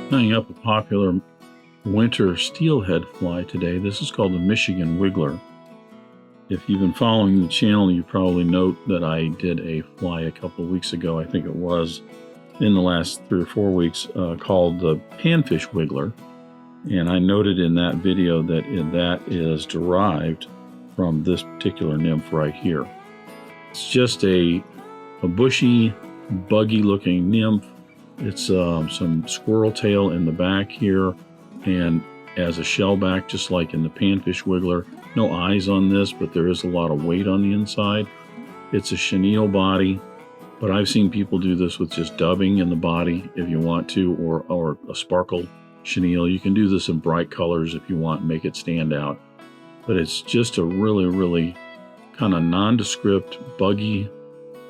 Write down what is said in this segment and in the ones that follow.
Tying up a popular winter steelhead fly today. This is called the Michigan Wiggler. If you've been following the channel, you probably note that I did a fly a couple of weeks ago, I think it was, in the last 3 or 4 weeks, called the Panfish Wiggler. And I noted in that video that that is derived from this particular nymph right here. It's just a bushy, buggy looking nymph. It's some squirrel tail in the back here, and as a shellback, just like in the Panfish Wiggler. No eyes on this, but there is a lot of weight on the inside. It's a chenille body, but I've seen people do this with just dubbing in the body if you want to, or a sparkle chenille. You can do this in bright colors if you want and make it stand out. But it's just a really, really kind of nondescript, buggy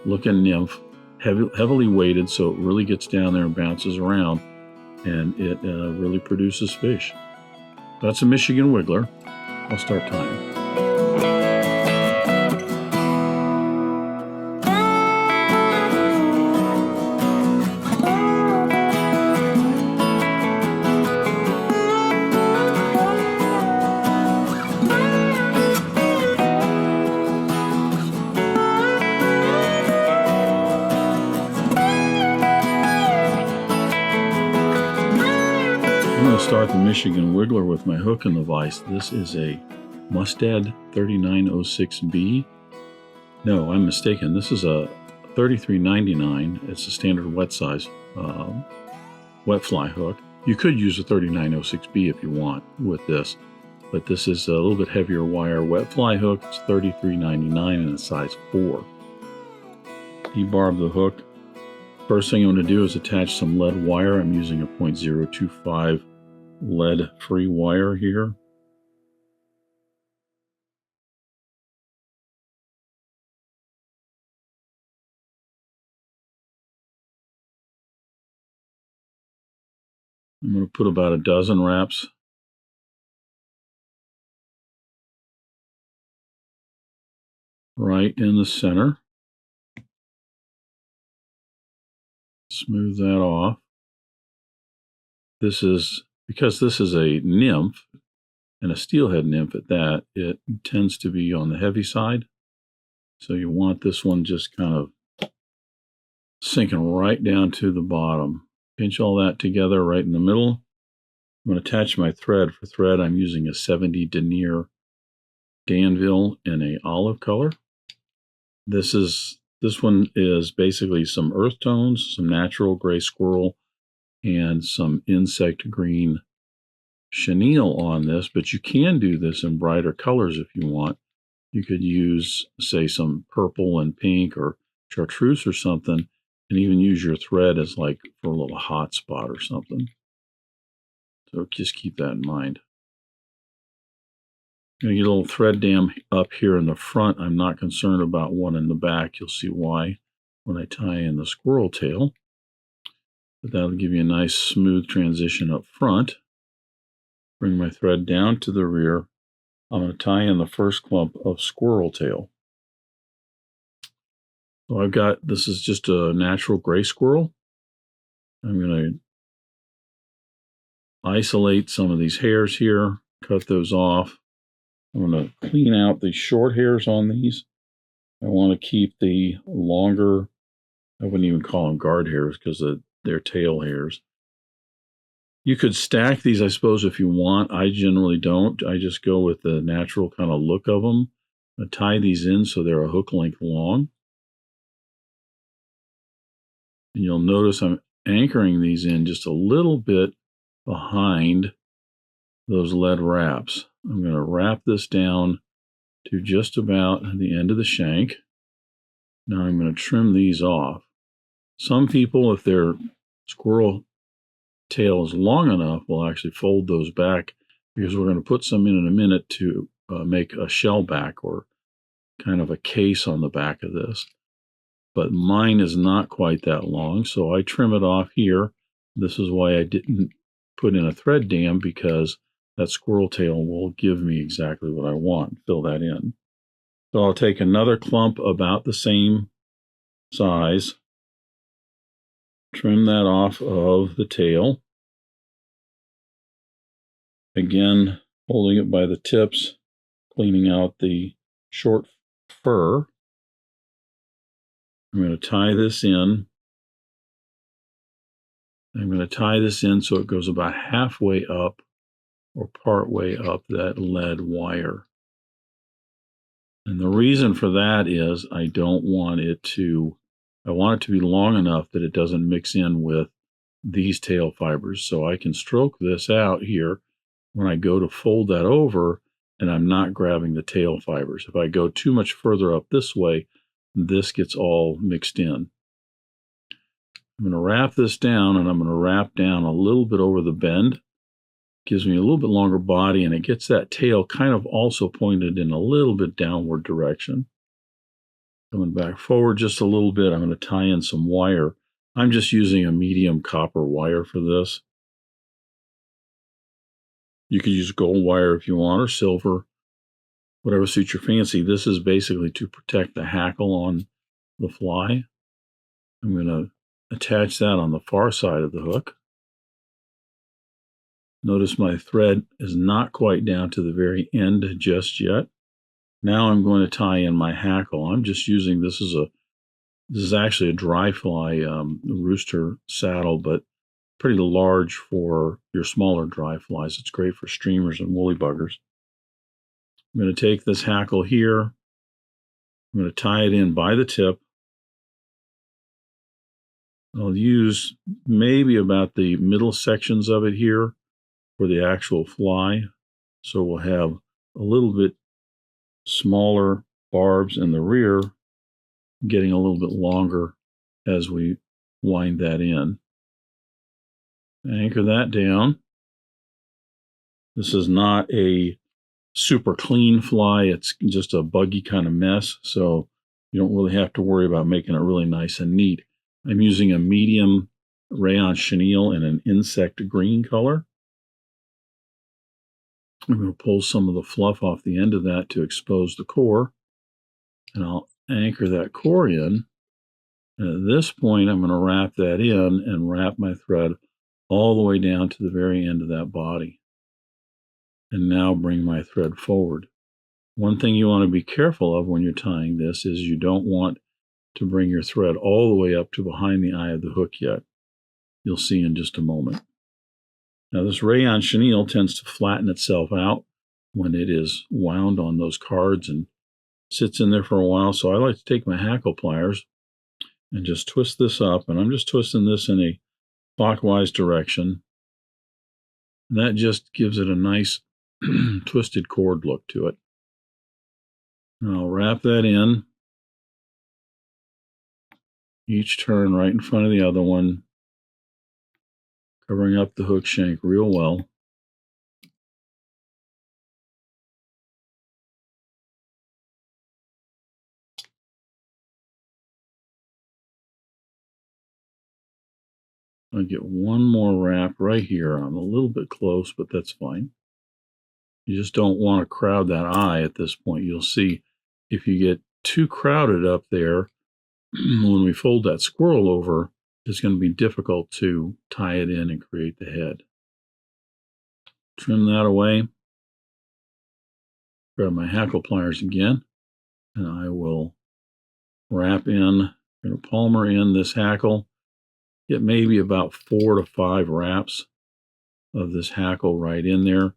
looking nymph, heavily weighted, so it really gets down there and bounces around, and it really produces fish. That's a Michigan Wiggler. I'll start tying. I'm going to start the Michigan Wiggler with my hook in the vise. This is a Mustad 3906B. No, I'm mistaken. This is a 3399. It's a standard wet size wet fly hook. You could use a 3906B if you want with this, but this is a little bit heavier wire wet fly hook. It's 3399 and a size 4. Debarb the hook. First thing I'm going to do is attach some lead wire. I'm using a .025 lead-free wire here. I'm going to put about a dozen wraps right in the center. Smooth that off. This is, because this is a nymph, and a steelhead nymph at that, it tends to be on the heavy side. So you want this one just kind of sinking right down to the bottom. Pinch all that together right in the middle. I'm going to attach my thread. For thread, I'm using a 70 Denier Danville in a olive color. This one is basically some earth tones, some natural gray squirrel, and some insect green chenille on this, but you can do this in brighter colors if you want. You could use, say, some purple and pink or chartreuse or something, and even use your thread as like for a little hot spot or something. So just keep that in mind. I'm going to get a little thread dam up here in the front. I'm not concerned about one in the back. You'll see why when I tie in the squirrel tail. But that'll give you a nice smooth transition up front. Bring my thread down to the rear. I'm going to tie in the first clump of squirrel tail. So I've got, this is just a natural gray squirrel. I'm going to isolate some of these hairs here, cut those off. I'm going to clean out the short hairs on these. I want to keep the longer, I wouldn't even call them guard hairs because they're tail hairs. You could stack these, I suppose, if you want. I generally don't. I just go with the natural kind of look of them. I tie these in so they're a hook length long. And you'll notice I'm anchoring these in just a little bit behind those lead wraps. I'm going to wrap this down to just about the end of the shank. Now I'm going to trim these off. Some people, if their squirrel tail is long enough, will actually fold those back, because we're going to put some in a minute to make a shellback, or kind of a case on the back of this. But mine is not quite that long, so I trim it off here. This is why I didn't put in a thread dam, because that squirrel tail will give me exactly what I want. Fill that in. So I'll take another clump about the same size, trim that off of the tail, Again, holding it by the tips, cleaning out the short fur. I'm going to tie this in. I'm going to tie this in so it goes about halfway up or part way up that lead wire. And the reason for that is I want it to be long enough that it doesn't mix in with these tail fibers. So I can stroke this out here when I go to fold that over, and I'm not grabbing the tail fibers. If I go too much further up this way, this gets all mixed in. I'm going to wrap this down, and I'm going to wrap down a little bit over the bend. Gives me a little bit longer body, and it gets that tail kind of also pointed in a little bit downward direction. Coming back forward just a little bit, I'm going to tie in some wire. I'm just using a medium copper wire for this. You could use gold wire if you want, or silver, whatever suits your fancy. This is basically to protect the hackle on the fly. I'm going to attach that on the far side of the hook. Notice my thread is not quite down to the very end just yet. Now I'm going to tie in my hackle. I'm just using, this is actually a dry fly Rooster saddle, but pretty large for your smaller dry flies. It's great for streamers and woolly buggers. I'm going to take this hackle here. I'm going to tie it in by the tip. I'll use maybe about the middle sections of it here for the actual fly. So we'll have a little bit smaller barbs in the rear, getting a little bit longer as we wind that in. Anchor that down. This is not a super clean fly. It's just a buggy kind of mess, so you don't really have to worry about making it really nice and neat. I'm using a medium Rayon chenille in an insect green color. I'm going to pull some of the fluff off the end of that to expose the core, and I'll anchor that core in. And at this point, I'm going to wrap that in and wrap my thread all the way down to the very end of that body. And now bring my thread forward. One thing you want to be careful of when you're tying this is you don't want to bring your thread all the way up to behind the eye of the hook yet. You'll see in just a moment. Now this Rayon chenille tends to flatten itself out when it is wound on those cards and sits in there for a while. So I like to take my hackle pliers and just twist this up. And I'm just twisting this in a clockwise direction. And that just gives it a nice twisted cord look to it. And I'll wrap that in. Each turn right in front of the other one, covering up the hook shank real well. I'll get one more wrap right here. I'm a little bit close, but that's fine. You just don't want to crowd that eye at this point. You'll see if you get too crowded up there, when we fold that squirrel over, it's going to be difficult to tie it in and create the head. Trim that away. Grab my hackle pliers again, and I will wrap in, palmer in this hackle. Get maybe about 4 to 5 wraps of this hackle right in there,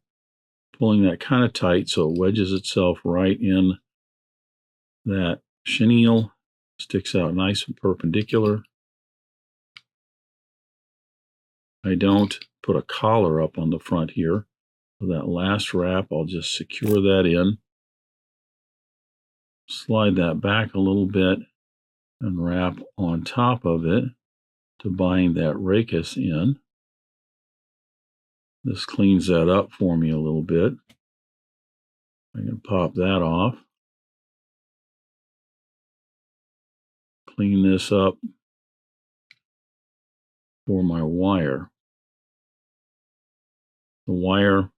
pulling that kind of tight so it wedges itself right in that chenille, sticks out nice and perpendicular. I don't put a collar up on the front here. For that last wrap, I'll just secure that in, slide that back a little bit, and wrap on top of it to bind that rachis in. This cleans that up for me a little bit. I can pop that off. Clean this up for my wire. The wire,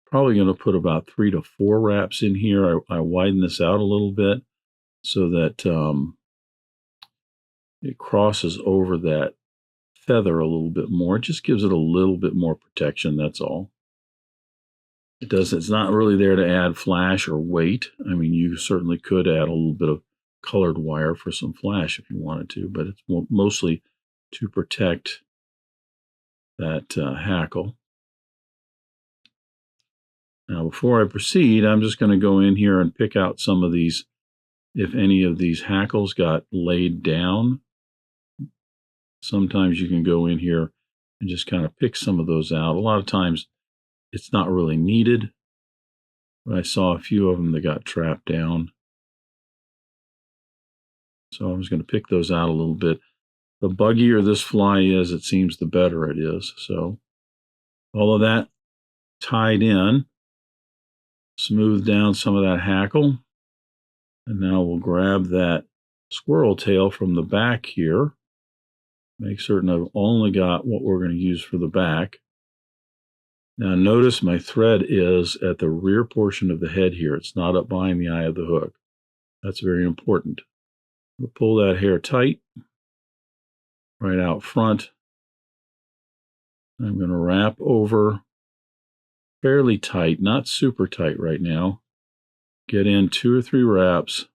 probably going to put about 3 to 4 wraps in here. I widen this out a little bit so that it crosses over that feather a little bit more. It just gives it a little bit more protection, that's all. It's not really there to add flash or weight. I mean, you certainly could add a little bit of colored wire for some flash if you wanted to, but it's mostly to protect that hackle. Now, before I proceed, I'm just going to go in here and pick out some of these. If any of these hackles got laid down, sometimes you can go in here and just kind of pick some of those out. A lot of times it's not really needed, but I saw a few of them that got trapped down. So I'm just going to pick those out a little bit. The buggier this fly is, it seems the better it is. So all of that tied in, smooth down some of that hackle. And now we'll grab that squirrel tail from the back here. Make certain I've only got what we're going to use for the back. Now notice my thread is at the rear portion of the head here. It's not up behind the eye of the hook. That's very important. We'll pull that hair tight right out front. I'm going to wrap over fairly tight, not super tight right now. Get in 2 or 3 wraps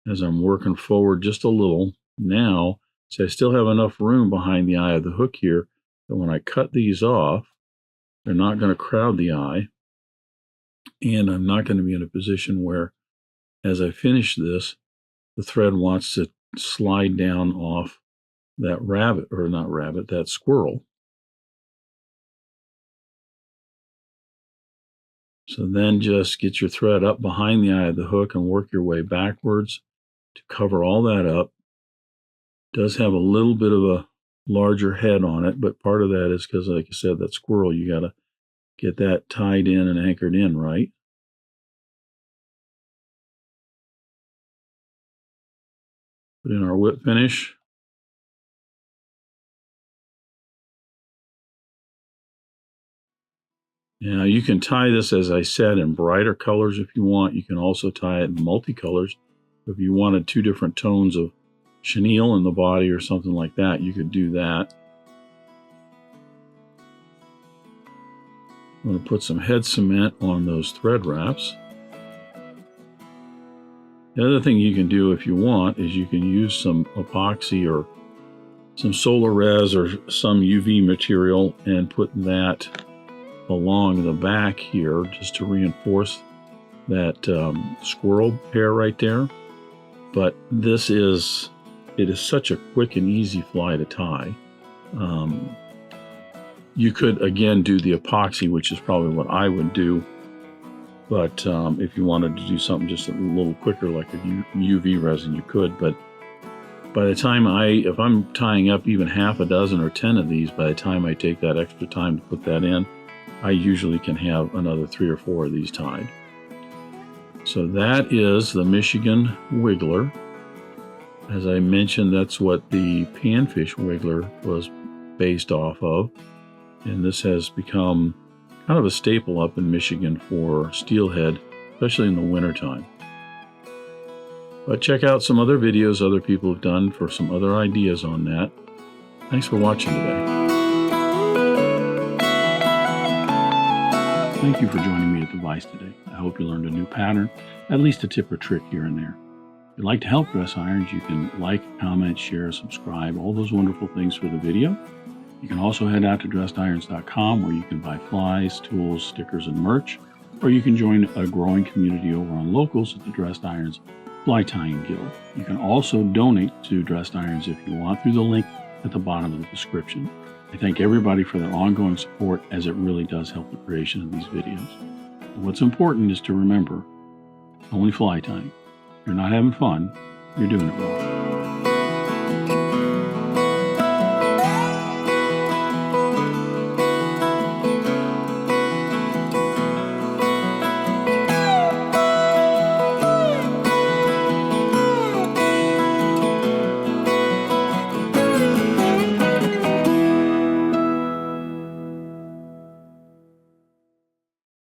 as I'm working forward just a little. Now, so I still have enough room behind the eye of the hook here that when I cut these off, they're not going to crowd the eye. And I'm not going to be in a position where, as I finish this, the thread wants to slide down off that that squirrel. So then just get your thread up behind the eye of the hook and work your way backwards to cover all that up. It does have a little bit of a larger head on it, but part of that is because, like I said, that squirrel, you got to get that tied in and anchored in right. Put in our whip finish. Now you can tie this, as I said, in brighter colors if you want. You can also tie it in multicolors. If you wanted 2 different tones of chenille in the body or something like that, you could do that. I'm going to put some head cement on those thread wraps. The other thing you can do if you want is you can use some epoxy or some solar res or some UV material and put that along the back here just to reinforce that squirrel hair right there. But it is such a quick and easy fly to tie. You could again do the epoxy, which is probably what I would do. But if you wanted to do something just a little quicker, like a UV resin, you could. But by the time if I'm tying up even half a dozen or 10 of these, by the time I take that extra time to put that in, I usually can have another 3 or 4 of these tied. So that is the Michigan Wiggler. As I mentioned, that's what the panfish wiggler was based off of. And this has become kind of a staple up in Michigan for steelhead, especially in the wintertime. But check out some other videos other people have done for some other ideas on that. Thanks for watching today. Thank you for joining me at the Vise today. I hope you learned a new pattern, at least a tip or trick here and there. If you'd like to help Dress Irons, you can like, comment, share, subscribe, all those wonderful things for the video. You can also head out to dressedirons.com where you can buy flies, tools, stickers, and merch, or you can join a growing community over on Locals at the Dressed Irons Fly Tying Guild. You can also donate to Dressed Irons if you want through the link at the bottom of the description. I thank everybody for their ongoing support, as it really does help the creation of these videos. And what's important is to remember, only fly tying. If you're not having fun, you're doing it wrong.